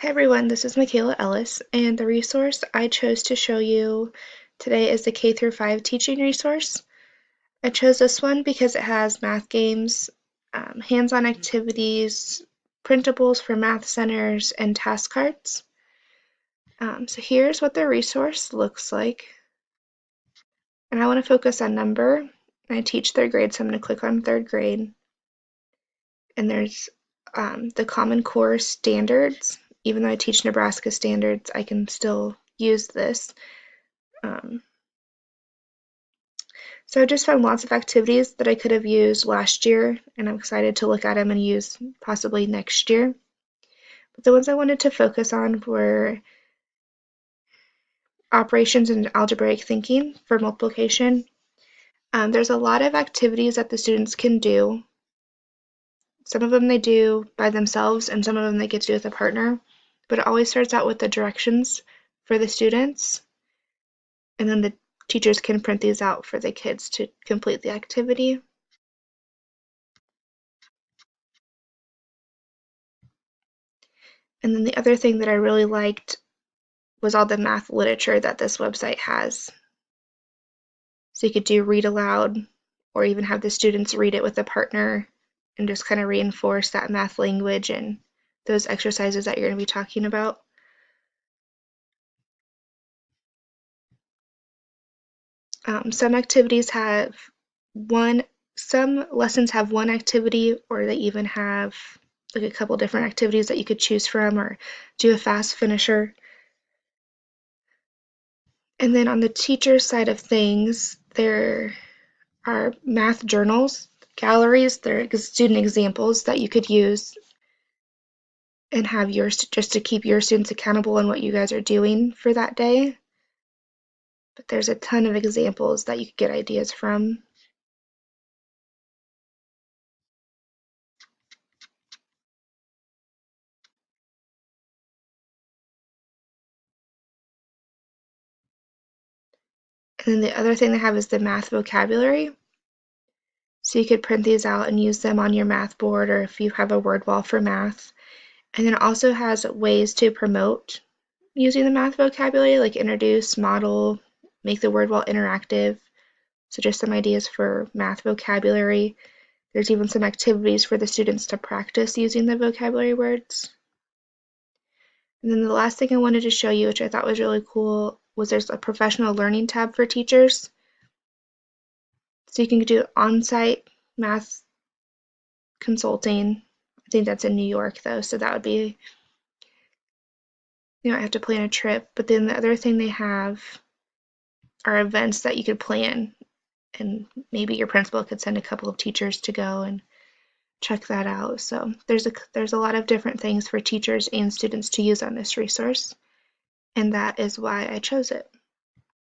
Hey everyone, this is Michaela Ellis, and the resource I chose to show you today is the K through 5 teaching resource. I chose this one because it has math games, hands-on activities, printables for math centers, and task cards. So here's what the resource looks like. And I want to focus on number. I teach third grade, so I'm going to click on third grade. And there's the Common Core standards. Even though I teach Nebraska standards, I can still use this. So I just found lots of activities that I could have used last year, and I'm excited to look at them and use possibly next year. But the ones I wanted to focus on were operations and algebraic thinking for multiplication. There's a lot of activities that the students can do. Some of them they do by themselves, and some of them they get to do with a partner. But it always starts out with the directions for the students, and then the teachers can print these out for the kids to complete the activity. And then the other thing that I really liked was all the math literature that this website has. So you could do read aloud or even have the students read it with a partner and just kind of reinforce that math language and those exercises that you're going to be talking about. Some activities have one, some lessons have one activity, or they even have like a couple different activities that you could choose from or do a fast finisher. And then on the teacher side of things, there are math journals, galleries, they're student examples that you could use and have yours just to keep your students accountable on what you guys are doing for that day. But there's a ton of examples that you could get ideas from. And then the other thing they have is the math vocabulary. So you could print these out and use them on your math board or if you have a word wall for math. And then it also has ways to promote using the math vocabulary, like introduce, model, make the word wall interactive. So just some ideas for math vocabulary. There's even some activities for the students to practice using the vocabulary words. And then the last thing I wanted to show you, which I thought was really cool, was there's a professional learning tab for teachers. So you can do on-site math consulting. I think that's in New York though, so that would be, you know, I have to plan a trip. But then the other thing they have are events that you could plan, and maybe your principal could send a couple of teachers to go and check that out. So there's a lot of different things for teachers and students to use on this resource, and that is why I chose it.